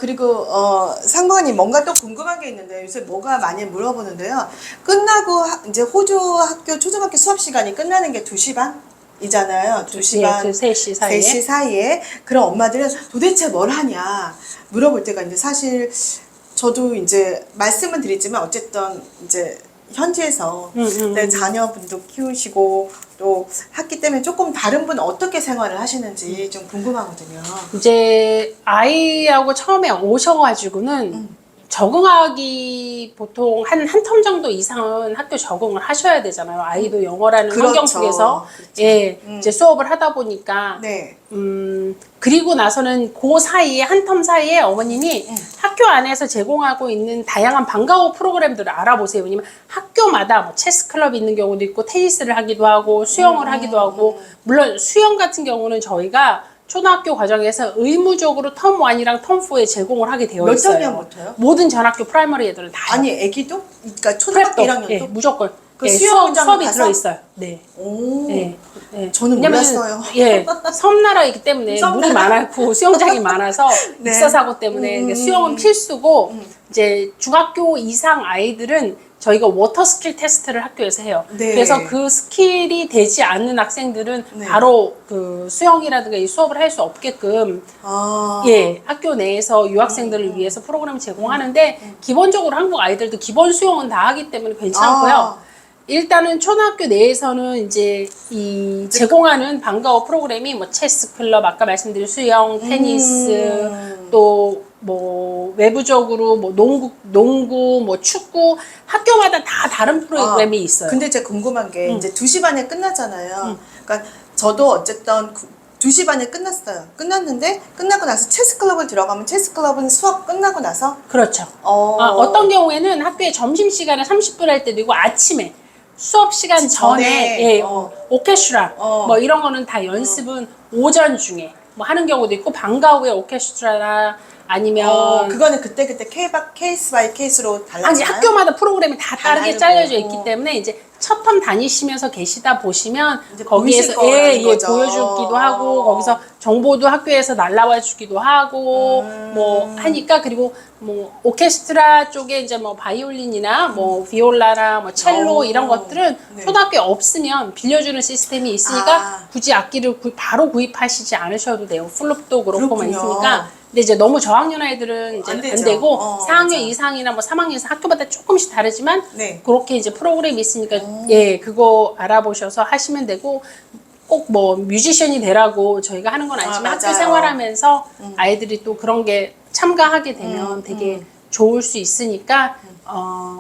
그리고 상무관님 뭔가 또 궁금한 게 있는데 요새 뭐가 많이 물어보는데요. 끝나고 이제 호주 학교 초등학교 수업 시간이 끝나는 게 2시 반이잖아요. 2시 반, 3시 사이에. 3시 사이에. 그럼 엄마들은 도대체 뭘 하냐 물어볼 때가 이제 사실 저도 이제 말씀은 드리지만 어쨌든 이제 현지에서 내 자녀분도 키우시고 또 했기 때문에 조금 다른 분 어떻게 생활을 하시는지 좀 궁금하거든요. 이제 아이하고 처음에 오셔가지고는 적응하기 보통 한 텀 정도 이상은 학교 적응을 하셔야 되잖아요. 아이도 영어라는 그렇죠. 환경 속에서 그렇죠. 예, 이제 수업을 하다 보니까 네. 그리고 나서는 그 사이에 한 텀 사이에 어머님이 학교 안에서 제공하고 있는 다양한 방과후 프로그램들을 알아보세요. 왜냐면 학교마다 뭐 체스 클럽이 있는 경우도 있고 테니스를 하기도 하고 수영을 하기도 하고 물론 수영 같은 경우는 저희가 초등학교 과정에서 의무적으로 텀 1이랑 텀 4에 제공을 하게 되어 몇 있어요. 학년부터요? 모든 전학교 프라이머리 애들은 다. 아니 애기도? 그러니까 초등학교 프랩도 1학년도? 예, 무조건. 그 예, 수영장 수업이 가서? 들어있어요. 네. 오. 예, 예. 저는 왜냐면, 몰랐어요. 예, 섬나라이기 때문에 섬나라. 물이 많고 수영장이 많아서 네. 익사사고 때문에 그러니까 수영은 필수고 이제 중학교 이상 아이들은 저희가 워터 스킬 테스트를 학교에서 해요. 네. 그래서 그 스킬이 되지 않는 학생들은 네. 바로 그 수영이라든가 이 수업을 할 수 없게끔 아. 예, 학교 내에서 유학생들을 위해서 프로그램을 제공하는데 기본적으로 한국 아이들도 기본 수영은 다 하기 때문에 괜찮고요. 아. 일단은 초등학교 내에서는 이제 이 제공하는 방과후 프로그램이 뭐 체스 클럽, 아까 말씀드린 수영, 테니스, 또 뭐 외부적으로 뭐 농구, 뭐 축구 학교마다 다 다른 프로그램이 있어요. 근데 제가 궁금한 게 이제 2시 반에 끝나잖아요. 그러니까 저도 어쨌든 2시 반에 끝났어요. 끝났는데 끝나고 나서 체스 클럽을 들어가면 체스 클럽은 수업 끝나고 나서 그렇죠. 어. 어떤 경우에는 학교에 점심시간에 30분 할 때도 있고 아침에 수업 시간 전에 예, 오케스트라 뭐 이런 거는 다 연습은 오전 중에 뭐 하는 경우도 있고 방과 후에 오케스트라나 아니면 그거는 그때 케이스 바이 케이스로 달라지나요? 아니 학교마다 프로그램이 다 다르게 다르고. 잘려져 있기 때문에 이제 첫 텀 다니시면서 계시다 보시면 이제 거기에서 보이실 거라는 거죠. 보여주기도 하고 거기서 정보도 학교에서 날라와 주기도 하고 뭐 하니까 그리고 뭐 오케스트라 쪽에 이제 뭐 바이올린이나 뭐 비올라나 뭐 첼로 이런 것들은 네. 초등학교에 없으면 빌려주는 시스템이 있으니까 굳이 악기를 바로 구입하시지 않으셔도 돼요. 플룻도 그렇고 막 그렇군요. 있으니까. 근데 이제 너무 저학년 아이들은 이제 안 안 되죠. 되고 4학년 맞아. 이상이나 뭐 3학년에서 학교마다 조금씩 다르지만 네. 그렇게 이제 프로그램이 있으니까 예 그거 알아보셔서 하시면 되고 꼭 뭐 뮤지션이 되라고 저희가 하는 건 아니지만 학교 맞아요. 생활하면서 아이들이 또 그런 게 참가하게 되면 되게 좋을 수 있으니까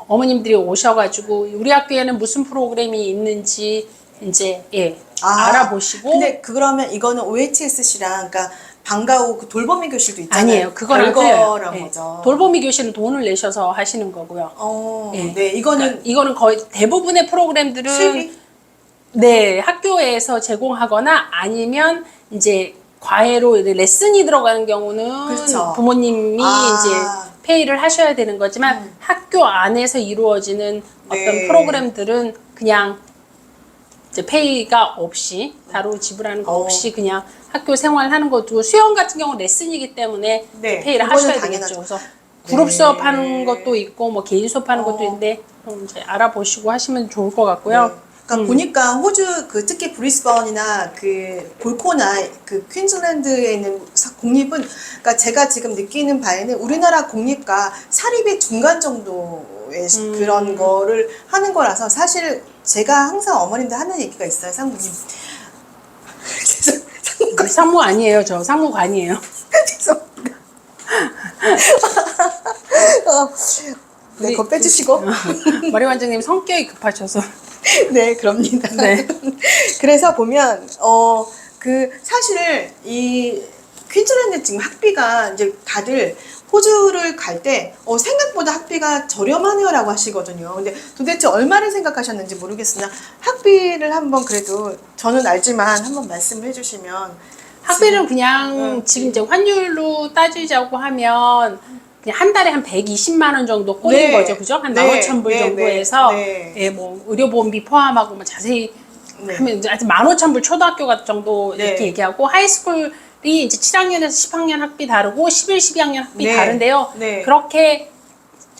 어머님들이 오셔가지고 우리 학교에는 무슨 프로그램이 있는지 이제 예 알아보시고 근데 그러면 이거는 OHSC랑 그러니까 방과후 그 돌보미 교실도 있잖아요. 아니에요. 그거랑 틀려요. 별거란 예. 거죠. 돌보미 교실은 돈을 내셔서 하시는 거고요. 예. 네, 이거는 그러니까 이거는 거의 대부분의 프로그램들은 수입이 네 학교에서 제공하거나 아니면 이제 과외로 레슨이 들어가는 경우는 그렇죠. 부모님이 이제 페이를 하셔야 되는 거지만 학교 안에서 이루어지는 네. 어떤 프로그램들은 그냥 이제 페이가 없이 따로 지불하는 거 없이 그냥 학교 생활하는 것도 수영 같은 경우는 레슨이기 때문에 네, 페이를 그거는 하셔야 당연하죠. 되겠죠. 그래서 그룹 네. 수업하는 것도 있고 뭐 개인 수업하는 것도 있는데 좀 이제 알아보시고 하시면 좋을 것 같고요. 네. 그러니까 보니까 호주 그 특히 브리스번이나 그 골코나 그 퀸즐랜드에 있는 공립은 그러니까 제가 지금 느끼는 바에는 우리나라 공립과 사립의 중간 정도의 그런 거를 하는 거라서 사실 제가 항상 어머님들 하는 얘기가 있어요, 상무님. 상무 아니에요, 저 상무관이에요. 죄송합니다. 네, 그거 빼주시고. 머리 원장님 성격이 급하셔서. 네, 그럽니다. 네. 그래서 보면, 그, 사실, 이, 퀸즐랜드 지금 학비가 이제 다들 호주를 갈 때, 생각보다 학비가 저렴하네요라고 하시거든요. 근데 도대체 얼마를 생각하셨는지 모르겠으나, 학비를 한번 그래도, 저는 알지만 한번 말씀을 해주시면. 학비는 그냥 지금 이제 환율로 따지자고 하면 그냥 한 달에 한 120만 원 정도 꼴인 네. 거죠. 그죠? 한 네. 15,000불 네. 정도에서 네. 예, 뭐 의료보험비 포함하고 뭐 자세히 네. 하면 이제 하여튼 15,000불 초등학교 같은 정도 네. 이렇게 얘기하고 하이스쿨 이제 7학년에서 10학년 학비 다르고 11, 12학년 학비 네. 다른데요. 네. 그렇게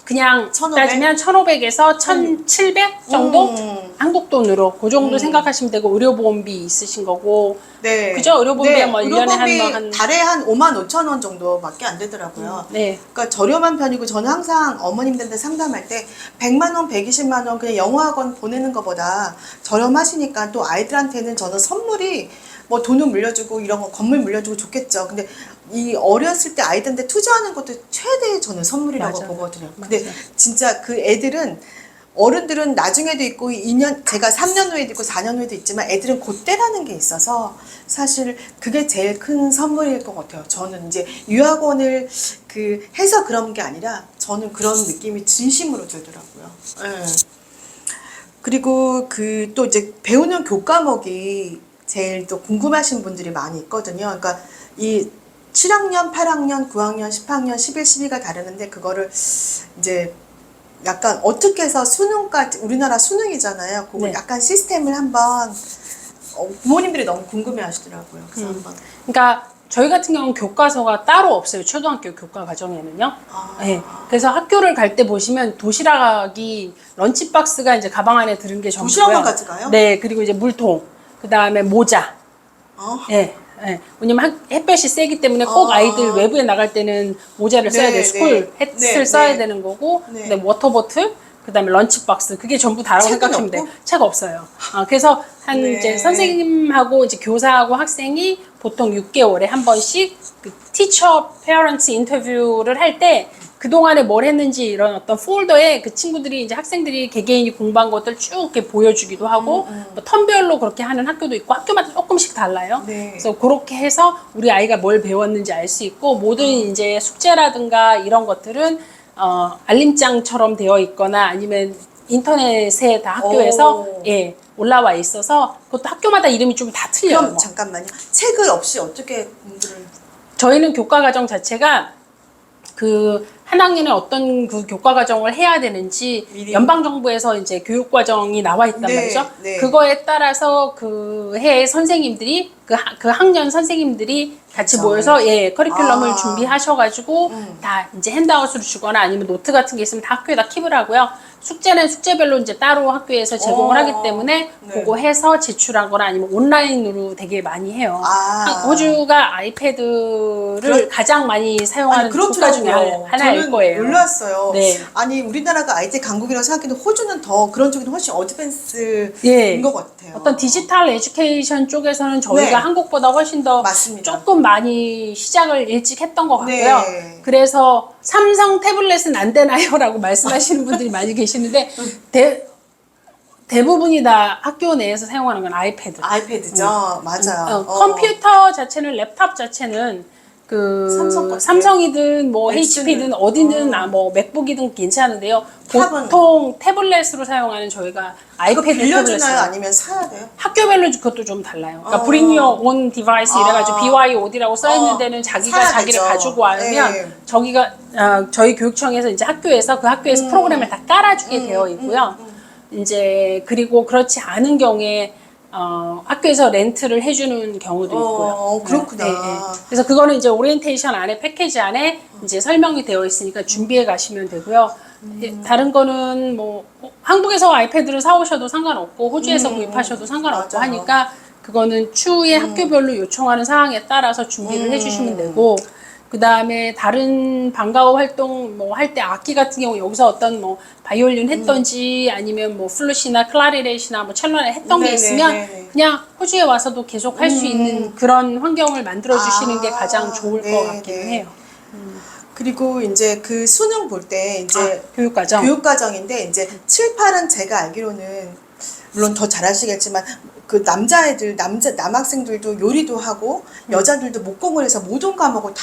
그냥 1500? 따지면 1,500에서 1,700 정도? 한국 돈으로 그 정도 생각하시면 되고 의료보험비 있으신 거고 네. 그죠? 의료보험비가 뭐 1년에 의료보험비 한 달에 한 5만 5천 원 정도밖에 안 되더라고요. 네. 그러니까 저렴한 편이고 저는 항상 어머님들한테 상담할 때 100만 원, 120만 원 그냥 영어학원 보내는 것보다 저렴하시니까 또 아이들한테는 저는 선물이 뭐 돈을 물려주고 이런 거 건물 물려주고 좋겠죠. 근데 이 어렸을 때 아이들한테 투자하는 것도 최대의 저는 선물이라고 맞아요. 보거든요. 근데 진짜 그 애들은 어른들은 나중에도 있고 2년 제가 3년 후에도 있고 4년 후에도 있지만 애들은 그때라는 게 있어서 사실 그게 제일 큰 선물일 것 같아요. 저는 이제 유학원을 그 해서 그런 게 아니라 저는 그런 느낌이 진심으로 들더라고요. 예. 그리고 그 또 이제 배우는 교과목이 제일 또 궁금하신 분들이 많이 있거든요. 그러니까 이 7학년, 8학년, 9학년, 10학년, 11, 12가 다르는데 그거를 이제 약간 어떻게 해서 수능까지 우리나라 수능이잖아요. 그거 네. 약간 시스템을 한번 부모님들이 너무 궁금해 하시더라고요. 그래서 한번 그러니까 저희 같은 경우는 교과서가 따로 없어요. 초등학교 교과 과정에는요. 네. 그래서 학교를 갈 때 보시면 도시락이 런치박스가 이제 가방 안에 들은 게 전부고요. 도시락만 가져가요? 네. 그리고 이제 물통, 그 다음에 모자. 어? 네. 네. 왜냐면 햇볕이 세기 때문에 꼭 아이들 외부에 나갈 때는 모자를 써야 돼요. 스쿨 햇을 써야 되는 거고, 네. 그다음에 워터보틀, 그다음에 런치박스 그게 전부 다라고 책은 생각하시면 돼요. 없고? 책 없어요. 그래서 한 네. 이제 선생님하고 이제 교사하고 학생이 보통 6개월에 한 번씩 그 티처 페어런츠 인터뷰를 할 때 그동안에 뭘 했는지 이런 어떤 폴더에 그 친구들이 이제 학생들이 개개인이 공부한 것들 쭉 이렇게 보여주기도 하고 뭐 턴별로 그렇게 하는 학교도 있고 학교마다 조금씩 달라요. 네. 그래서 그렇게 해서 우리 아이가 뭘 배웠는지 알 수 있고 모든 이제 숙제라든가 이런 것들은 알림장처럼 되어 있거나 아니면 인터넷에 다 학교에서 오. 예 올라와 있어서 그것도 학교마다 이름이 좀 다 틀려요. 그럼 뭐. 잠깐만요. 책을 없이 어떻게 공부를 저희는 교과 과정 자체가 그 한 학년에 어떤 그 교과 과정을 해야 되는지 미리. 연방 정부에서 이제 교육 과정이 나와 있단 네, 말이죠. 네. 그거에 따라서 그 해의 선생님들이 그 학년 선생님들이 같이 그렇죠. 모여서 예 커리큘럼을 아. 준비하셔가지고 다 이제 핸드아웃으로 주거나 아니면 노트 같은 게 있으면 다 학교에다 킵을 하고요. 숙제는 숙제별로 이제 따로 학교에서 제공을 하기 때문에 네. 그거 해서 제출하거나 아니면 온라인으로 되게 많이 해요. 아. 호주가 아이패드를 가장 많이 사용하는 국가 중에 하나일 저는 거예요. 놀랐어요. 네. 아니 우리나라가 IT 강국이라고 생각해도 호주는 더 그런 쪽이 훨씬 어드밴스인 예. 것 같아요. 어떤 디지털 에듀케이션 쪽에서는 저희가 네. 한국보다 훨씬 더 맞습니다. 조금 많이 시작을 일찍 했던 것 같고요. 네. 그래서 삼성 태블릿은 안 되나요? 라고 말씀하시는 분들이 많이 계시는데 대부분이 다 학교 내에서 사용하는 건 아이패드. 아이패드죠. 맞아요. 컴퓨터 자체는 랩탑 자체는 그 삼성 같아요. 삼성이든 뭐 엑스는. HP든 어디든 뭐 맥북이든 괜찮은데요. 탑은? 보통 태블릿으로 사용하는 저희가 아이패드 빌려주나요? 태블릿을 아니면 사야 돼요? 학교별로 그것도 좀 달라요. 그러니까 Bring Your Own Device 이래가지고 BYOD라고 써 있는 데는 자기가 사야 자기를 되죠. 가지고 와면 네. 저희 교육청에서 이제 학교에서 그 학교에서 프로그램을 다 깔아주게 되어 있고요. 이제 그리고 그렇지 않은 경우에 학교에서 렌트를 해주는 경우도 있고요. 그렇구나. 그래서 그거는 이제 오리엔테이션 안에 패키지 안에 이제 설명이 되어 있으니까 준비해 가시면 되고요. 다른 거는 뭐 한국에서 아이패드를 사오셔도 상관없고 호주에서 구입하셔도 상관없고 맞아요. 하니까 그거는 추후에 학교별로 요청하는 사항에 따라서 준비를 해주시면 되고 그 다음에 다른 방과후 활동 뭐 할 때 악기 같은 경우 여기서 어떤 뭐 바이올린 했던지 아니면 뭐 플룻이나 클라리넷이나 뭐 첼로나 했던 게 네네, 있으면 네네. 그냥 호주에 와서도 계속 할 수 있는 그런 환경을 만들어 주시는 게 가장 좋을 것 네, 같기는 네. 해요. 그리고 이제 그 수능 볼 때 이제 교육과정. 교육과정인데 이제 7, 8은 제가 알기로는 물론 더 잘하시겠지만 그 남학생들도 요리도 하고 여자들도 목공을 해서 모든 과목을 다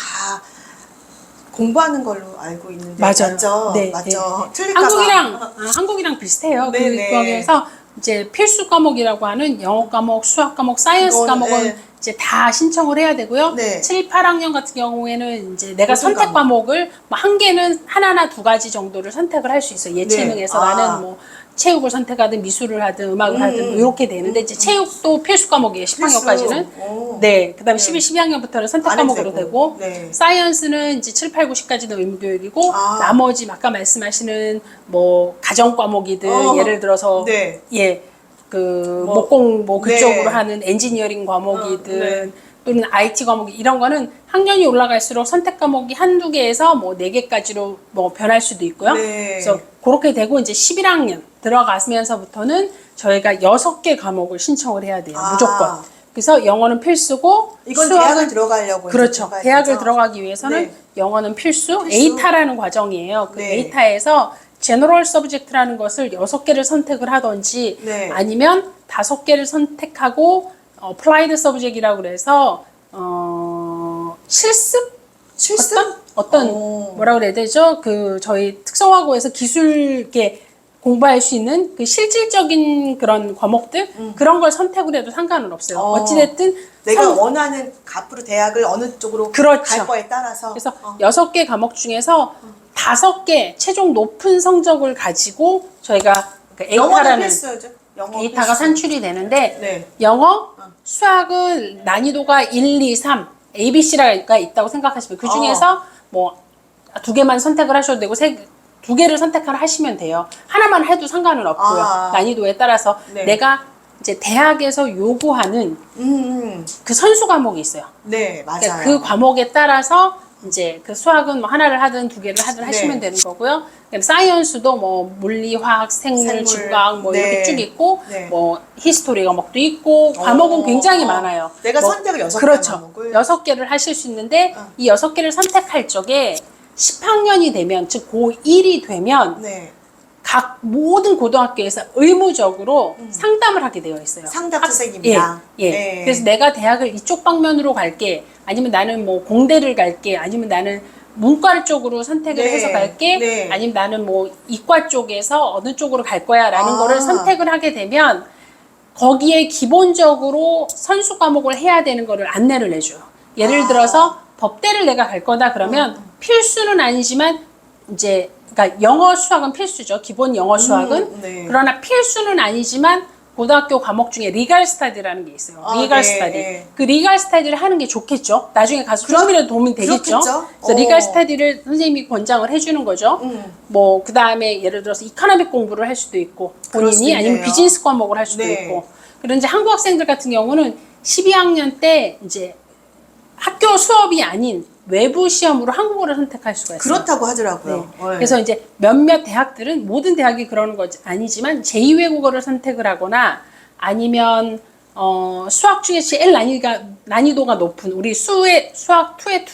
공부하는 걸로 알고 있는데 맞아요. 맞죠? 네, 맞죠? 네. 틀릴까봐. 한국이랑 비슷해요. 네, 그 네. 과정에서 이제 필수 과목이라고 하는 영어 과목, 수학 과목, 사이언스 그거는, 과목은 네. 이제 다 신청을 해야 되고요. 네. 7, 8학년 같은 경우에는 이제 내가 모든 선택 과목. 과목을 뭐 한 개는 하나나 두 가지 정도를 선택을 할 수 있어요. 예체능에서 네. 아. 나는 뭐 체육을 선택하든 미술을 하든 음악을 하든 뭐 이렇게 되는데 이제 체육도 필수 과목이에요. 10학년까지는. 오. 네. 그다음에 네. 12학년부터는 선택 안 해도 과목으로 되고. 되고 네. 사이언스는 이제 7, 8, 9시까지는 의무 교육이고 아. 나머지 아까 말씀하시는 뭐 가정 과목이든 어. 예를 들어서 네. 예. 그 뭐, 목공 뭐 그쪽으로 네. 하는 엔지니어링 과목이든 네. 또는 IT 과목 이런 거는 학년이 올라갈수록 선택 과목이 한두 개에서 뭐 4개까지로 뭐 변할 수도 있고요. 네. 그래서 그렇게 되고 이제 11학년 들어가면서부터는 저희가 6개 과목을 신청을 해야 돼요. 아. 무조건. 그래서 영어는 필수고 이건 수학은 대학을 들어가려고 이제 그렇죠. 들어가야 대학을 되죠? 들어가기 위해서는 네. 영어는 필수. 필수. 에이타라는 과정이에요. 그 네. 에이타에서 제너럴 서브젝트라는 것을 6개를 선택을 하든지 네. 아니면 5개를 선택하고 어플라이드 서브젝트라고 그래서 실습? 실습? 어떤 오. 뭐라 그래야 되죠? 그 저희 특성화고에서 기술 이렇게 공부할 수 있는 그 실질적인 그런 과목들 그런 걸 선택을 해도 상관은 없어요. 어찌됐든 내가 선- 원하는 앞으로 대학을 어느 쪽으로 그렇죠. 갈 거에 따라서 그래서 6개 과목 중에서 5개 최종 높은 성적을 가지고 저희가 그 영어는 에이타라는 필수죠. 영어 데이터가 필수. 산출이 되는데 네. 영어, 수학은 난이도가 1, 2, 3 ABC가 있다고 생각하시면 그 중에서 뭐 2개만 선택을 하셔도 되고 2개를 하시면 돼요. 하나만 해도 상관은 없고요. 아. 난이도에 따라서 네. 내가 이제 대학에서 요구하는 그 선수 과목이 있어요. 네, 맞아요. 그러니까 그 과목에 따라서 이제 그 수학은 뭐 하나를 하든 2개를 하든 하시면 네. 되는 거고요. 그다음에 사이언스도 뭐 물리, 화학, 생물, 생물. 직과학 뭐 네. 이렇게 쭉 있고 네. 뭐 히스토리 과목도 있고 과목은 굉장히 많아요. 내가 뭐 선택을 6개 그렇죠. 과목을 6개를 하실 수 있는데 이 6개를 선택할 적에 10학년이 되면 즉 고1이 되면 네. 각 모든 고등학교에서 의무적으로 상담을 하게 되어 있어요. 상담 선생님이랑. 예. 예. 네. 그래서 내가 대학을 이쪽 방면으로 갈게. 아니면 나는 뭐 공대를 갈게. 아니면 나는 문과 쪽으로 선택을 네. 해서 갈게. 네. 아니면 나는 뭐 이과 쪽에서 어느 쪽으로 갈 거야라는 아. 거를 선택을 하게 되면 거기에 기본적으로 선수 과목을 해야 되는 거를 안내를 해줘요. 예를 들어서 법대를 내가 갈 거다 그러면 필수는 아니지만 이제 그러니까 영어 수학은 필수죠. 기본 영어 수학은. 네. 그러나 필수는 아니지만 고등학교 과목 중에 리갈 스타디라는 게 있어요. 아, 리갈 네, 스타디. 네. 그 리갈 스타디를 하는 게 좋겠죠. 나중에 가서 조금이라도 도움이 되겠죠. 그렇겠죠. 그래서 리갈 스타디를 선생님이 권장을 해주는 거죠. 뭐 그 다음에 예를 들어서 이코노믹 공부를 할 수도 있고 그럴 수도 본인이 아니면 있네요. 비즈니스 과목을 할 수도 네. 있고. 그런 이제 한국 학생들 같은 경우는 12학년 때 이제 학교 수업이 아닌 외부 시험으로 한국어를 선택할 수가 있어요. 그렇다고 하더라고요. 네. 네. 그래서 이제 몇몇 대학들은 모든 대학이 그러는 건 아니지만 제2외국어를 선택을 하거나 아니면 수학 중에 제일 난이도가 높은 우리 수학 2의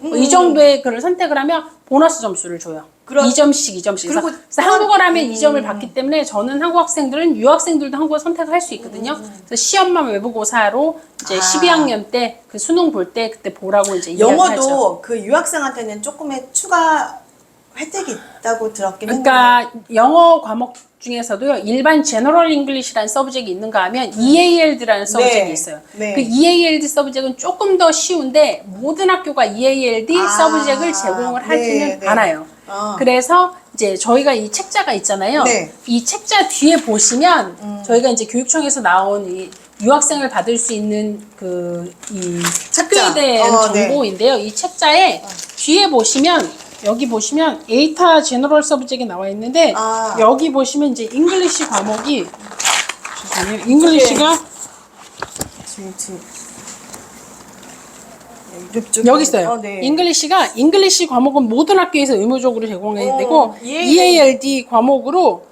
2? 이 정도의 글을 선택을 하면 보너스 점수를 줘요. 그럼- 2점씩. 그래서, 그리고 한국어라면 2점을 받기 때문에 저는 한국 학생들은 유학생들도 한국어 선택을 할 수 있거든요. 그래서 시험만 외부고사로 이제 아. 12학년 때 그 수능 볼 때 그때 보라고 이제 이야기하죠. 영어도 그 유학생한테는 조금의 추가 혜택이 있다고 들었긴 했는데. 그러니까 영어 과목 중에서도요 일반 제너럴 잉글리시라는 서브젝이 있는가 하면 EALD라는 서브젝이 있어요. 네. 그 EALD 서브젝은 조금 더 쉬운데 모든 학교가 EALD 서브젝을 제공을 하지는 네. 않아요. 아. 그래서 이제 저희가 이 책자가 있잖아요. 네. 이 책자 뒤에 보시면 저희가 이제 교육청에서 나온 이 유학생을 받을 수 있는 그 이 책자. 학교에 대한 네. 정보인데요. 이 책자에 뒤에 보시면 여기 보시면 에이타 제너럴 서브젝이 나와 있는데 아. 여기 보시면 이제 잉글리시 과목이 죄송해요. 잉글리시가 지금 이쪽 여기 있어요. 네. 잉글리시 과목은 모든 학교에서 의무적으로 제공해야 되고 EALD. EALD 과목으로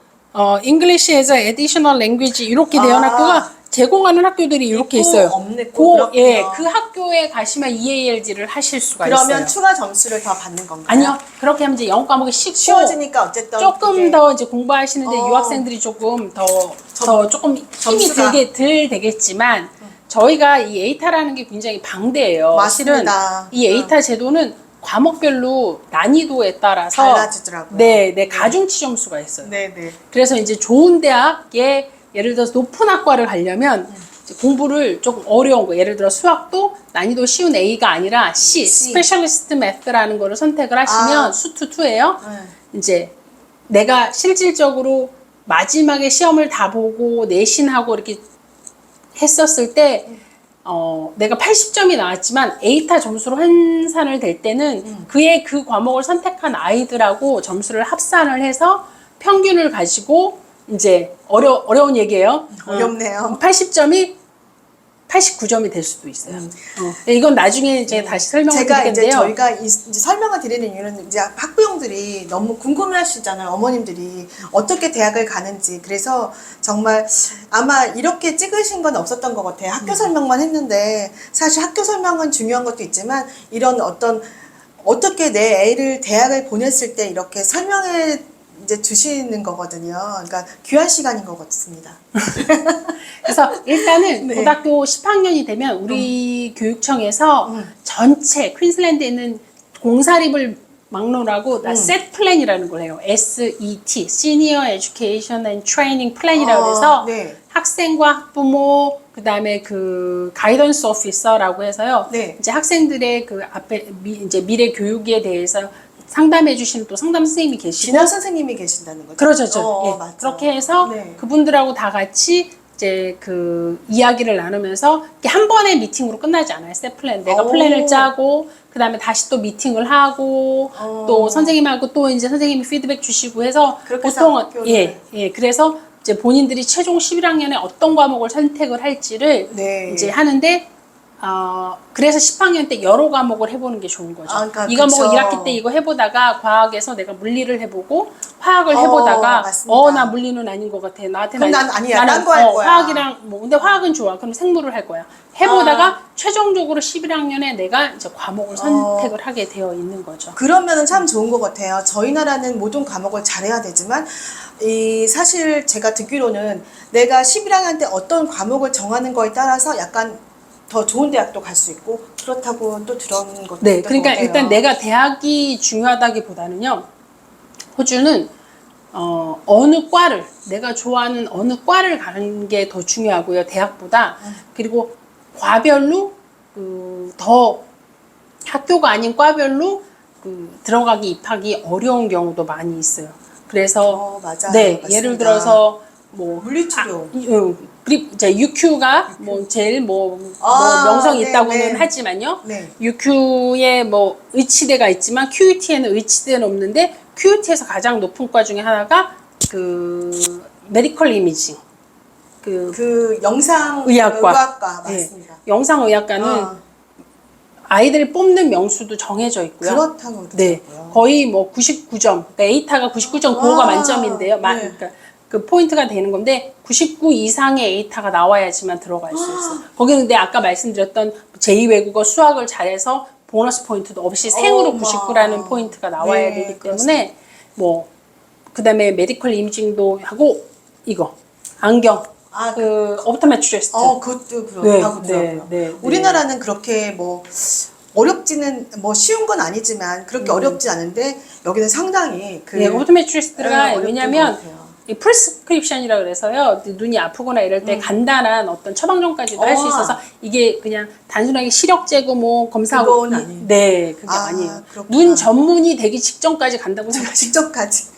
English as a Additional Language 이렇게 되어 아. 학교가 제공하는 학교들이 이렇게 있고 있어요. 없네, 꼭 그렇군요. 예, 그 학교에 가시면 EALD를 하실 수가 그러면 있어요. 추가 점수를 더 받는 건가요? 아니요. 그렇게 하면 이제 영어 과목이 쉽고 쉬워지니까 어쨌든 조금 그게- 더 이제 공부하시는데 어. 유학생들이 조금 더 조금 힘이 점수가. 덜 되겠지만 저희가 이 에이타라는 게 굉장히 방대해요. 맞습니다. 실은 이 에이타 제도는 과목별로 난이도에 따라서 달라지더라고요. 네, 가중치 점수가 있어요. 네네. 그래서 이제 좋은 대학에 예를 들어서 높은 학과를 가려면 이제 공부를 조금 어려운 거 예를 들어 수학도 난이도 쉬운 A가 아니라 C, 스페셜리스트 매스라는 거를 선택을 하시면 아. 수투 2예요. 네. 이제 내가 실질적으로 마지막에 시험을 다 보고 내신하고 이렇게 했었을 때 내가 80점이 나왔지만 A타 점수로 환산을 될 때는 그의 그 과목을 선택한 아이들하고 점수를 합산을 해서 평균을 가지고 이제 어려운 얘기예요. 어렵네요. 80점이 89점이 될 수도 있어요. 이건 나중에 이제 다시 설명을 제가 드리겠는데요. 이제 저희가 이제 설명을 드리는 이유는 이제 학부형들이 너무 궁금해하시잖아요. 어머님들이 어떻게 대학을 가는지. 그래서 정말 아마 이렇게 찍으신 건 없었던 것 같아요. 학교 설명만 했는데 사실 학교 설명은 중요한 것도 있지만 이런 어떻게 내 애를 대학을 보냈을 때 이렇게 설명해 이제 주시는 거거든요. 그러니까 귀한 시간인 것 같습니다. 그래서 일단은 네. 고등학교 10학년이 되면 우리 교육청에서 전체 퀸즐랜드에 있는 공사립을 막론하고 SET 플랜이라는 걸 해요. SET, Senior Education and Training Plan이라고 해서 네. 학생과 학부모 그다음에 그 가이던스 오피서라고 해서요. 네. 이제 학생들의 그 앞에 이제 미래 교육에 대해서 상담해 주시는 또 상담 선생님이 계시고 진학 선생님이 계신다는 거죠. 그렇죠. 예. 맞죠. 그렇게 해서 네. 그분들하고 다 같이 이제 그 이야기를 나누면서 이게 한 번의 미팅으로 끝나지 않아요. 세 플랜. 내가 오. 플랜을 짜고 그다음에 다시 또 미팅을 하고 또 선생님하고 또 이제 선생님이 피드백 주시고 해서 그렇게 해서 보통은 학교를. 예. 그래서 이제 본인들이 최종 11학년에 어떤 과목을 선택을 할지를 네. 이제 하는데 그래서 10학년 때 여러 과목을 해보는 게 좋은 거죠. 그러니까 이 과목을 그쵸. 1학기 때 이거 해보다가 과학에서 내가 물리를 해보고 화학을 해보다가 맞습니다. 나 물리는 아닌 것 같아. 나한테 그럼 난 아니야. 딴 거 할 거야. 화학이랑 근데 화학은 좋아. 그럼 생물을 할 거야. 해보다가 최종적으로 11학년에 내가 이제 과목을 선택을 하게 되어 있는 거죠. 그러면은 참 좋은 것 같아요. 저희 나라는 모든 과목을 잘해야 되지만 사실 제가 듣기로는 내가 11학년 때 어떤 과목을 정하는 거에 따라서 약간 더 좋은 대학도 갈 수 있고 그렇다고 또 들은 것도 네, 있던 그러니까 것 같아요. 일단 내가 대학이 중요하다기보다는요. 호주는 어느 과를 내가 좋아하는 어느 과를 가는 게 더 중요하고요. 대학보다. 그리고 과별로 더 학교가 아닌 과별로 들어가기 입학이 어려운 경우도 많이 있어요. 그래서 맞아요. 네, 맞습니다. 예를 들어서 뭐 물리치료. 그리고 이제 UQ가 뭐 제일 뭐 명성이 네, 있다고는 네. 하지만요. 네. UQ에 뭐 의치대가 있지만 QUT에는 의치대는 없는데 QUT에서 가장 높은 과 중에 하나가 그 메디컬 이미징 그 의학과. 맞습니다. 영상의학과는 아이들이 뽑는 명수도 정해져 있고요. 그렇다고 네, 그러더라고요. 거의 뭐 99점, 그러니까 A타가 99.95가 만점인데요. 네. 그러니까 그 포인트가 되는 건데 99 이상의 A타가 나와야지만 들어갈 수 있어요. 거기는 근데 아까 말씀드렸던 제2외국어 수학을 잘해서 보너스 포인트도 없이 생으로 어마. 99라는 포인트가 나와야 네, 되기 때문에 뭐 그다음에 메디컬 이미징도 하고 이거 안경 그 옵토메트리스트 그것도 그렇다고 들어요. 네. 우리나라는 그렇게 뭐 어렵지는 뭐 쉬운 건 아니지만 그렇게 어렵지 않은데 여기는 상당히 네, 옵토메트리스트가 어렵던 왜냐면 것 같아요. 이 프리스크립션이라 그래서요. 눈이 아프거나 이럴 때 간단한 어떤 처방전까지도 할 수 있어서 이게 그냥 단순하게 시력 재고 뭐 검사하고 그건 아니에요. 네, 그게 아니에요. 그렇구나. 눈 전문이 되기 직전까지 간다고 생각해요. 직접까지.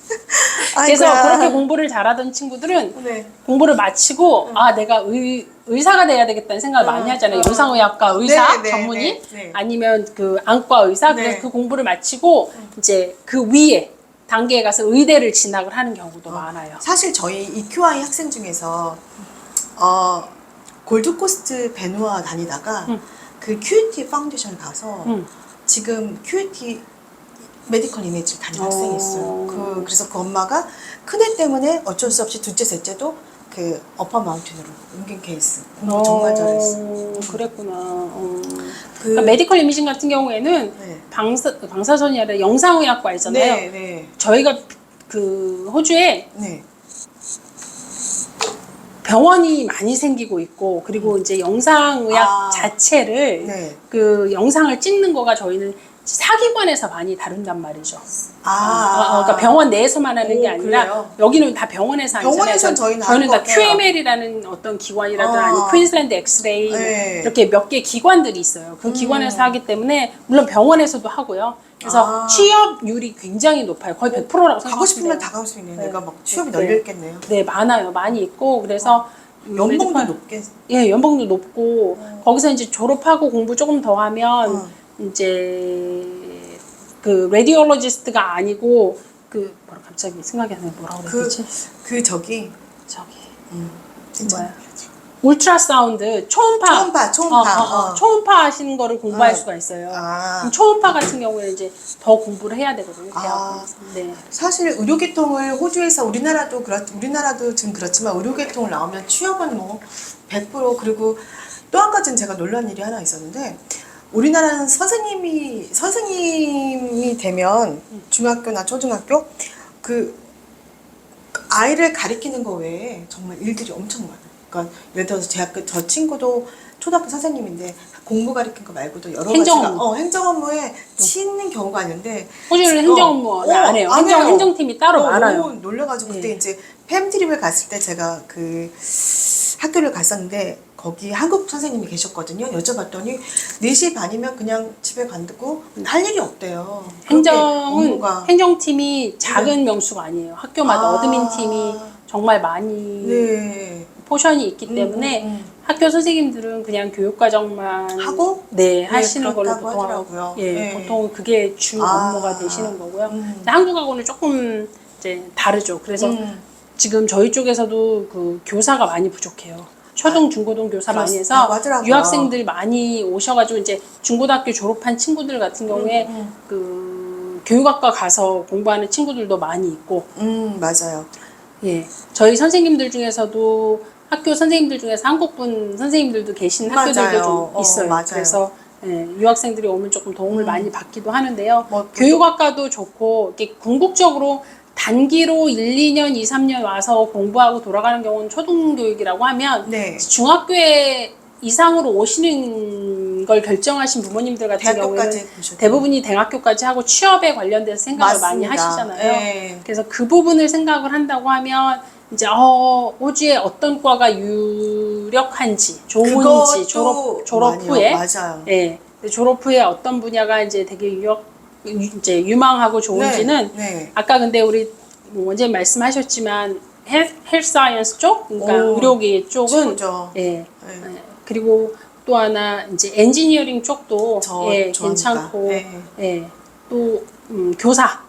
그래서 아이고야. 그렇게 공부를 잘하던 친구들은 네. 공부를 마치고 내가 의사가 돼야 되겠다는 생각을 많이 하잖아요. 영상의학과 의사 네, 전문의 네. 아니면 그 안과 의사 네. 그래서 그 공부를 마치고 이제 그 위에 단계에 가서 의대를 진학을 하는 경우도 많아요. 사실 저희 EQI 학생 중에서 골드코스트 베누아 다니다가 그 QUT 파운데이션 가서 지금 QUT 메디컬 이미지를 다닌 학생이 있어요. 그래서 그 엄마가 큰애 때문에 어쩔 수 없이 둘째, 셋째도 그 어퍼 마운틴으로 옮긴 케이스. 공부 정말 잘했어. 그랬구나. 그 그러니까 메디컬 이미징 같은 경우에는 네. 방사선이 아니라 영상의학과 있잖아요. 네. 저희가 그 호주에 네. 병원이 많이 생기고 있고 그리고 이제 영상의학 자체를 네. 그 영상을 찍는 거가 저희는 사기관에서 많이 다룬단 말이죠. 아, 그러니까 병원 내에서만 하는 게 오, 아니라 그래요? 여기는 다 병원에서 하잖아요. 병원에선 저희는 저희는 하는 다 것 같아요. QML이라는 어떤 기관이라든 아니면 퀸즐랜드 엑스레이 뭐 네. 이렇게 몇 개 기관들이 있어요. 그 기관에서 하기 때문에 물론 병원에서도 하고요. 그래서 취업률이 굉장히 높아요. 거의 100%라고 생각하시면 가고 싶으면 돼요. 다 가고 싶네. 네. 내가 막 취업이 네. 널려 있겠네요. 네, 많아요. 많이 있고 그래서 연봉도 메디컬- 높게. 예, 연봉도 높고 거기서 이제 졸업하고 공부 조금 더 하면 이제 그 레디올로지스트가 아니고 그 뭐라 갑자기 생각이 안 나요. 뭐라고 그래야 되지? 그 저기 저기 진짜 뭐야? 울트라사운드 초음파 초음파 하시는 거를 공부할 수가 있어요. 그럼 초음파 같은 경우에는 이제 더 공부를 해야 되거든요. 대학원에서. 네. 사실 의료계통을 호주에서 우리나라도 지금 그렇지만 의료계통을 나오면 취업은 뭐 100% 그리고 또 한 가지는 제가 놀란 일이 하나 있었는데 우리나라는 선생님이 되면 중학교나 초등학교 그 아이를 가리키는 거 외에 정말 일들이 엄청 많아요. 그러니까 예를 들어서 저 친구도 초등학교 선생님인데 공부 가리킨 거 말고도 여러 행정업무. 가지가 행정 업무에 치이는 경우가 있는데 호주는 행정업무 안 해요. 안 해요. 행정팀이 따로 많아요. 너무 놀라가지고 그때 예. 이제 팸트립을 갔을 때 제가 그 학교를 갔었는데 거기 한국 선생님이 계셨거든요. 여쭤봤더니 4시 반이면 그냥 집에 간다고 할 일이 없대요. 그렇게 행정은 업무가. 행정팀이 작은 명수가 아니에요. 학교마다 아. 어드민팀이 정말 많이 네. 포션이 있기 때문에 학교 선생님들은 그냥 교육과정만 하고 네 하시는 걸로 그렇다고 보통 하더라고요. 예 네. 보통 그게 주 업무가 되시는 거고요. 근데 한국하고는 조금 이제 다르죠. 그래서 지금 저희 쪽에서도 그 교사가 많이 부족해요. 초등, 중고등 교사 많이 해서 그렇다고 하더라고요. 유학생들 많이 오셔가지고 이제 중고등학교 졸업한 친구들 같은 경우에 그 교육학과 가서 공부하는 친구들도 많이 있고 맞아요. 예 저희 선생님들 중에서도 학교 선생님들 중에서 한국분 선생님들도 계신 학교들도 맞아요. 좀 있어요. 맞아요. 그래서 예, 유학생들이 오면 조금 도움을 많이 받기도 하는데요. 뭐, 교육학과도 좋고 이렇게 궁극적으로 단기로 1, 2년, 2, 3년 와서 공부하고 돌아가는 경우는 초등교육이라고 하면 네. 중학교에 이상으로 오시는 걸 결정하신 부모님들 같은 대학교까지 경우에는 보셨죠. 대부분이 대학교까지 하고 취업에 관련돼서 생각을 많이 맞습니다. 하시잖아요. 네. 그래서 그 부분을 생각을 한다고 하면 이제 호주에 어떤 과가 유력한지 좋은지 졸업 많이요. 후에 맞아요. 예 졸업 후에 어떤 분야가 이제 되게 이제 유망하고 좋은지는 네. 아까 근데 우리 원장님 말씀하셨지만 헬스 사이언스 쪽 그러니까 의료계 쪽은 최고죠. 예, 네. 예. 그리고 또 하나 이제 엔지니어링 쪽도 예, 저니까. 괜찮고 네. 예. 또 교사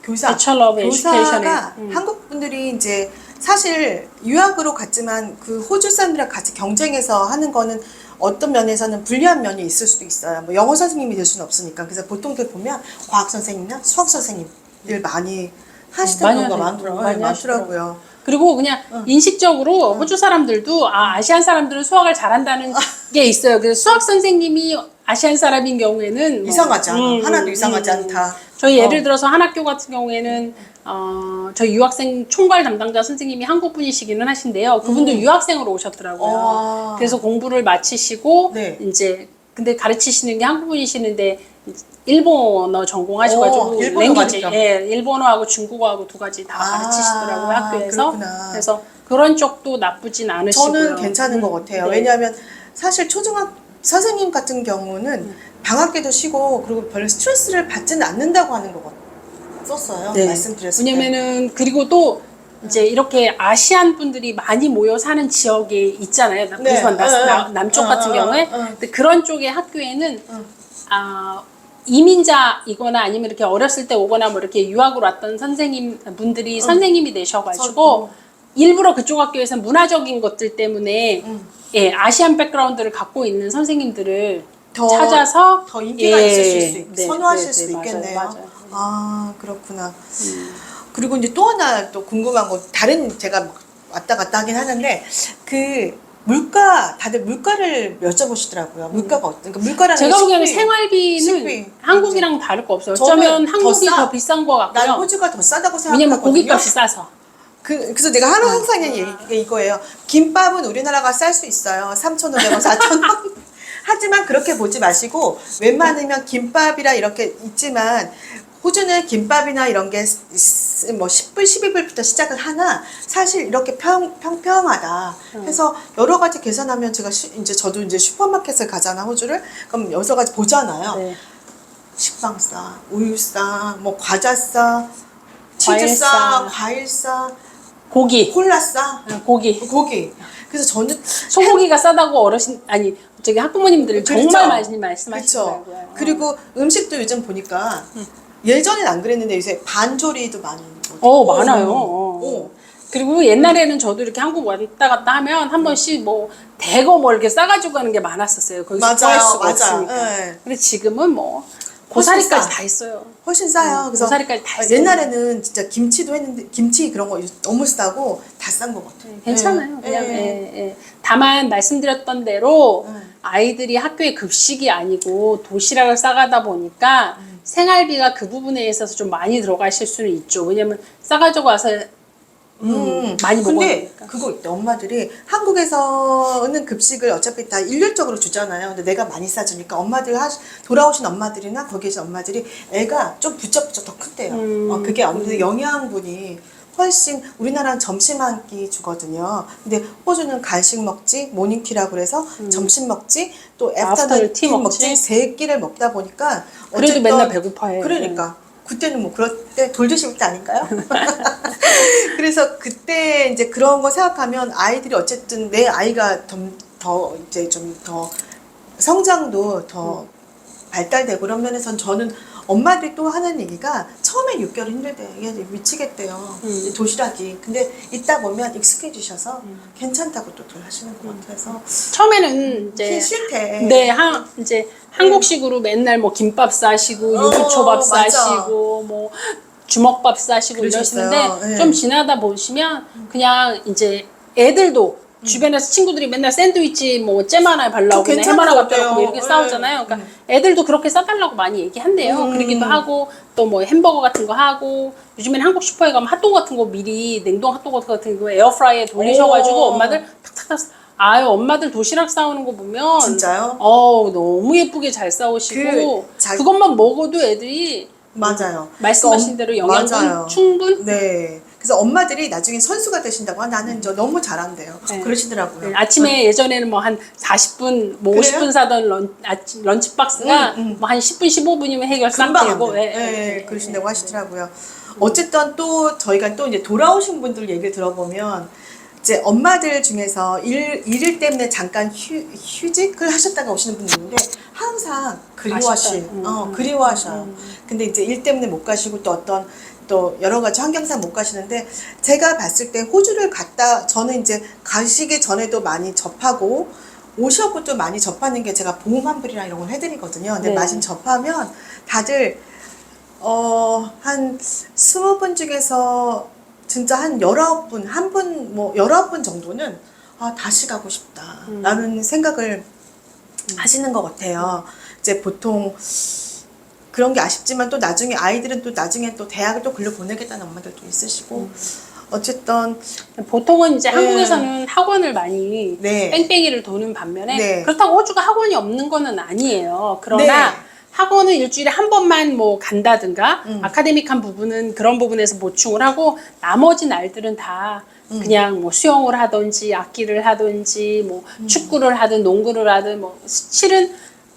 교사. 배철러 오브 에듀케이션에 교사가 한국 분들이 이제 사실 유학으로 갔지만 그 호주 사람들이랑 같이 경쟁해서 하는 거는 어떤 면에서는 불리한 면이 있을 수도 있어요. 뭐 영어 선생님이 될 수는 없으니까. 그래서 보통들 보면 과학 선생님이나 수학 선생님들 많이 하시는 경우가 많더라고요. 그리고 그냥 인식적으로 호주 사람들도 아시안 사람들은 수학을 잘한다는 게 있어요. 그래서 수학 선생님이 아시안 사람인 경우에는 뭐, 이상하지 않아. 하나도 이상하지 않다. 저희 예를 들어서 한 학교 같은 경우에는 저희 유학생 총괄 담당자 선생님이 한국 분이시기는 하신데요. 그분도 유학생으로 오셨더라고요. 그래서 공부를 마치시고 네. 이제 근데 가르치시는 게 한국 분이시는데 일본어 전공하셔가지고 일본어 랭귀지, 가르쳐. 예, 일본어하고 중국어하고 두 가지 다 가르치시더라고요 학교에서. 그렇구나. 그래서 그런 쪽도 나쁘진 않으시고요. 저는 괜찮은 것 같아요. 네. 왜냐하면 사실 초중학 선생님 같은 경우는 방학 때도 쉬고 그리고 별로 스트레스를 받지는 않는다고 하는 거 썼어요. 네. 말씀드렸을 때. 왜냐면은 그리고 또 이제 이렇게 아시안 분들이 많이 모여 사는 지역이 있잖아요. 네. 남쪽 같은 경우에. 근데 그런 쪽의 학교에는 이민자이거나 아니면 이렇게 어렸을 때 오거나 뭐 이렇게 유학으로 왔던 선생님 분들이 선생님이 되셔가지고 일부러 그쪽 학교에서 문화적인 것들 때문에 예, 아시안 백그라운드를 갖고 있는 선생님들을 찾아서 더 인기가 있으실 수 네, 선호하실 네, 수도 네, 있겠네요. 맞아요. 아 그렇구나. 그리고 이제 또 하나 또 궁금한 거 다른 제가 왔다 갔다 하긴 하는데 그 물가 다들 물가를 여쭤보시더라고요. 물가가 어떤? 그러니까 물가라는 제가 보기에는 식비, 생활비는 식비. 한국이랑 다를 거 없어요. 저는 어쩌면 더 한국이 싸. 더 비싼 거 난 같고요. 호주가 더 싸다고 생각하거든요. 왜냐면 고깃값이 싸서. 그래서 내가 항상 하는 얘기가 이거예요. 김밥은 우리나라가 쌀 수 있어요. 3,500원, 4,000원. 하지만 그렇게 보지 마시고 웬만하면 김밥이라 이렇게 있지만 호주는 김밥이나 이런 게 뭐 10불, 12불부터 시작을 하나 사실 이렇게 평평하다 해서 여러 가지 계산하면 제가 이제 저도 이제 슈퍼마켓을 가잖아 호주를 그럼 여러 가지 보잖아요. 네. 식빵 싸, 우유 싸, 뭐 과자 싸, 치즈 과일 싸, 싸. 과일 싸, 고기. 콜라 싸, 고기. 고기. 그래서 저는 소고기가 싸다고 어르신 아니 저기 학부모님들 그렇죠. 정말 많이 그렇죠. 말씀하시더라고요. 그리고 음식도 요즘 보니까 예전엔 안 그랬는데 요새 반조리도 많이 있는 거. 많아요. 그리고 옛날에는 저도 이렇게 한국 왔다 갔다 하면 한 번씩 뭐 대거 뭐 이렇게 싸가지고 가는 게 많았었어요. 거기서 구할 맞아요, 수가 맞아요. 없으니까. 네. 근데 지금은 뭐 훨씬 고사리까지 싸. 다 있어요. 훨씬 싸요. 그래서 고사리까지 다 있어요. 옛날에는 진짜 김치도 했는데 김치 그런 거 너무 싸고 다 싼 것 같아요. 괜찮아요. 그냥 네. 예. 다만 말씀드렸던 대로 네. 아이들이 학교에 급식이 아니고 도시락을 싸가다 보니까 생활비가 그 부분에 있어서 좀 많이 들어가실 수는 있죠. 왜냐면 싸가지고 와서 많이 먹어야 근데 되니까. 그거 있대. 엄마들이 한국에서는 급식을 어차피 다 일률적으로 주잖아요. 근데 내가 많이 싸주니까 돌아오신 엄마들이나 거기 계신 엄마들이 애가 좀 부쩍부쩍 더 큰대요. 그게 아무래도 영양분이 훨씬 우리나라는 점심 한 끼 주거든요. 근데 호주는 간식 먹지, 모닝티라고 그래서 점심 먹지, 또 애프터눈 티 먹지, 세 끼를 먹다 보니까 그래도 어쨌든 맨날 배고파해요. 그러니까. 그때는 뭐 그럴 때 돌 드실 때 아닌가요? 그래서 그때 이제 그런 거 생각하면 아이들이 어쨌든 내 아이가 더 이제 좀 더 성장도 더 발달되고 그런 면에선 저는 엄마들이 또 하는 얘기가 처음에 6개월 힘들대. 이게 미치겠대요. 도시락이. 근데 있다 보면 익숙해지셔서 괜찮다고 또 하시는 것 같아서. 처음에는 이제 싫대. 네, 이제 한국식으로 맨날 뭐 김밥 싸시고 유부초밥 맞아. 싸시고 뭐 주먹밥 싸시고 그러셨어요. 이러시는데 네. 좀 지나다 보시면 그냥 이제 애들도 주변에서 친구들이 맨날 샌드위치 뭐 잼 하나 발라오고 햄 괜찮은 하나 것 갖다 놓고 같아요. 이렇게 네. 싸우잖아요. 그러니까 애들도 그렇게 싸달라고 많이 얘기한대요. 그러기도 하고 또 뭐 햄버거 같은 거 하고 요즘엔 한국 슈퍼에 가면 핫도그 같은 거 미리 냉동 핫도그 같은 거 에어프라이어에 돌리셔가지고 엄마들 탁탁탁 아유 엄마들 도시락 싸우는 거 보면 진짜요? 너무 예쁘게 잘 싸우시고 그것만 먹어도 애들이 맞아요. 말씀하신 대로 영양분 맞아요. 충분. 네. 그래서 엄마들이 나중에 선수가 되신다고 나는 저 너무 잘한대요. 네. 그러시더라고요. 네, 아침에 예전에는 뭐 한 40분, 뭐 그래요? 50분 사던 런치 박스가 뭐 한 10분, 15분이면 해결 싹 금방 되고. 안 돼요. 네, 그러신다고 하시더라고요. 어쨌든 또 저희가 또 이제 돌아오신 분들 얘기를 들어보면 이제 엄마들 중에서 일 때문에 잠깐 휴직을 하셨다가 오시는 분들 있는데 항상 그리워하셔요. 근데 이제 일 때문에 못 가시고 또 여러 가지 환경상 못 가시는데 제가 봤을 때 호주를 저는 이제 가시기 전에도 많이 접하고 오셔고 또 많이 접하는 게 제가 보험 환불이랑 이런 걸 해드리거든요. 근데 네. 마침 접하면 다들 한 20분 중에서 진짜 한 19분, 한 분, 뭐 19분 정도는 다시 가고 싶다라는 생각을 하시는 것 같아요. 이제 보통 그런 게 아쉽지만 또 나중에 아이들은 또 나중에 또 대학을 또 글로 보내겠다는 엄마들도 있으시고 어쨌든 보통은 이제 한국에서는 학원을 많이 네. 뺑뺑이를 도는 반면에 네. 그렇다고 호주가 학원이 없는 거는 아니에요. 그러나 네. 학원은 일주일에 한 번만 뭐 간다든가 아카데믹한 부분은 그런 부분에서 보충을 하고 나머지 날들은 다 그냥 뭐 수영을 하든지 악기를 하든지 뭐 축구를 하든 농구를 하든 뭐 실은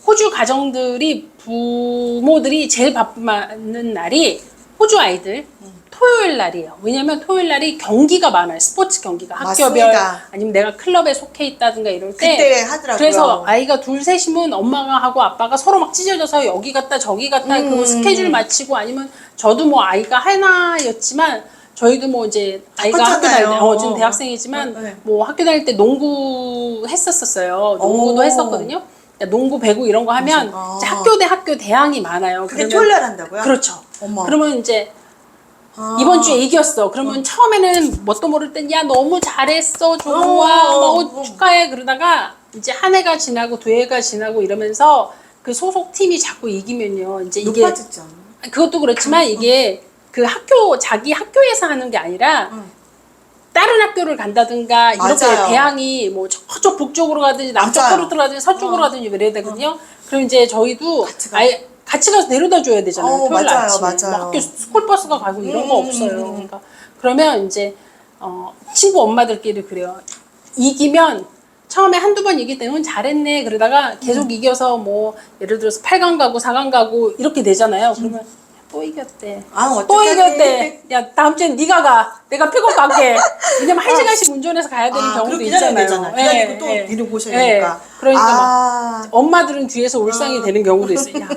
호주 가정들이 부모들이 제일 바쁜 날이 호주 아이들 토요일 날이에요. 왜냐면 토요일 날이 경기가 많아요. 스포츠 경기가 학교별 맞습니다. 아니면 내가 클럽에 속해 있다든가 이럴 때 그때 하더라고요. 그래서 아이가 둘 셋이면 엄마가 하고 아빠가 서로 막 찢어져서 여기 갔다 저기 갔다 그 스케줄 맞추고 아니면 저도 뭐 아이가 하나였지만 저희도 뭐 이제 아이가 학교 다닐 때 지금 대학생이지만 네. 뭐 학교 다닐 때 농구 했었어요. 농구도 했었거든요. 농구, 배구 이런 거 하면 이제 학교 대 학교 대항이 많아요. 그게 토요일 날 한다고요? 그렇죠. 어머. 그러면 이제 이번 주에 이겼어. 그러면 처음에는 뭣도 모를 땐 야 너무 잘했어, 좋아, 뭐 축하해 그러다가 이제 한 해가 지나고 두 해가 지나고 이러면서 그 소속 팀이 자꾸 이기면요. 이제 이게 높아지죠. 그것도 그렇지만 이게 그 자기 학교에서 하는 게 아니라 다른 학교를 간다든가 이렇게 맞아요. 대항이 뭐 저쪽 북쪽으로 가든지 남쪽으로 맞아요. 가든지 서쪽으로 가든지 이래야 되거든요. 그럼 이제 저희도 아예 같이 가서 내려다 줘야 되잖아요. 토요일 맞아요, 아침에. 맞아요. 뭐 학교 스쿨버스가 가고 이런 거 없어요. 그러니까 그러면 이제 친구 엄마들끼리 그래요. 이기면 처음에 한두 번 이길 때는 잘했네 그러다가 계속 이겨서 뭐 예를 들어서 8강 가고 4강 가고 이렇게 되잖아요. 그러면 또 이겼대. 또 어떡하니? 이겼대. 야 다음 주엔 네가 가. 내가 픽업 갈게. 왜냐면 1시간씩 운전해서 가야 되는 경우도 그럼 기다려야 있잖아요. 되잖아. 기다리고 또 뒤로 보셔야 되니까. 그러니까 막 엄마들은 뒤에서 울상이 되는 경우도 있어요. 야,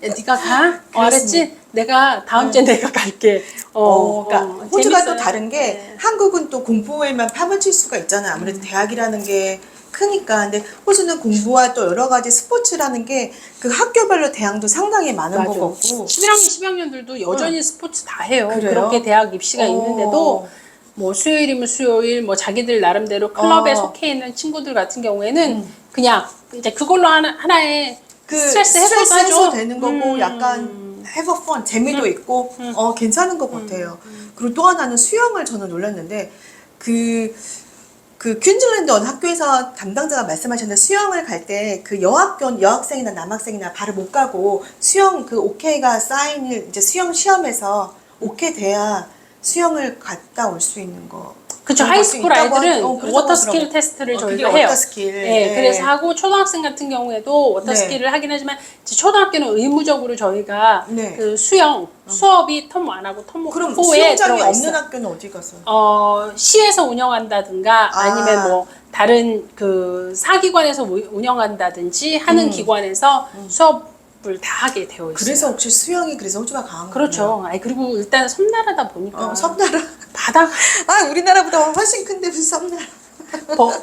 네가 가? 알았지? 내가 다음 주에 내가 갈게. 그러니까 호주가 재밌어요. 또 다른 게 한국은 또 공부에만 파묻힐 수가 있잖아요. 아무래도 대학이라는 게 크니까. 근데 호주는 공부와 또 여러 가지 스포츠라는 게 그 학교별로 대학도 상당히 많은 것 같고. 11학년, 12학년들도 여전히 스포츠 다 해요. 그래요? 그렇게 대학 입시가 있는데도 뭐 수요일이면 수요일 뭐 자기들 나름대로 클럽에 속해 있는 친구들 같은 경우에는 그냥 이제 그걸로 하나의 스트레스 해소도 하죠. 되는 거고 약간 have a fun 재미도 있고 괜찮은 것 같아요. 그리고 또 하나는 수영을 저는 놀랐는데 그 퀸즐랜드 어느 학교에서 담당자가 말씀하셨는데 수영을 갈 때 그 여학생이나 남학생이나 발을 못 가고 수영 그 오케이가 사인을 이제 수영 시험에서 오케이 돼야 수영을 갔다 올 수 있는 거. 그쵸. 그런 하이스쿨 것도 있다고 아이들은 그러더라고요. 워터스킬 테스트를 그게 저희가 해요. 워터스킬. 네, 그래서 하고 초등학생 같은 경우에도 워터스킬을 네. 하긴 하지만 이제 초등학교는 의무적으로 저희가 네. 그 수업이 텀 1하고 텀 그럼 4에 수영장이 들어가 없는 있어요. 학교는 어디 가서? 시에서 운영한다든가 아니면 뭐 다른 그 사기관에서 운영한다든지 하는 기관에서 수업을 다 하게 되어 있어요. 그래서 혹시 수영이 그래서 호주가 강한 거예요? 그렇죠. 아니 그리고 일단 섬나라다 보니까 섬나라. 바다가 우리나라보다 훨씬 큰데 무슨 섬나라.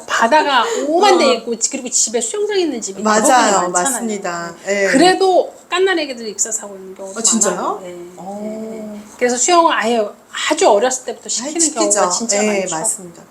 바다가 오만데 있고 그리고 집에 수영장 있는 집이 맞아요, 대부분이 많잖아요. 맞습니다. 예. 그래도 깐난 애기들이 입사사고 있는 경우가 진짜요? 많아요. 네. 그래서 수영을 아예 아주 어렸을 때부터 시키는 경우가 진짜 예, 많죠. 맞습니다.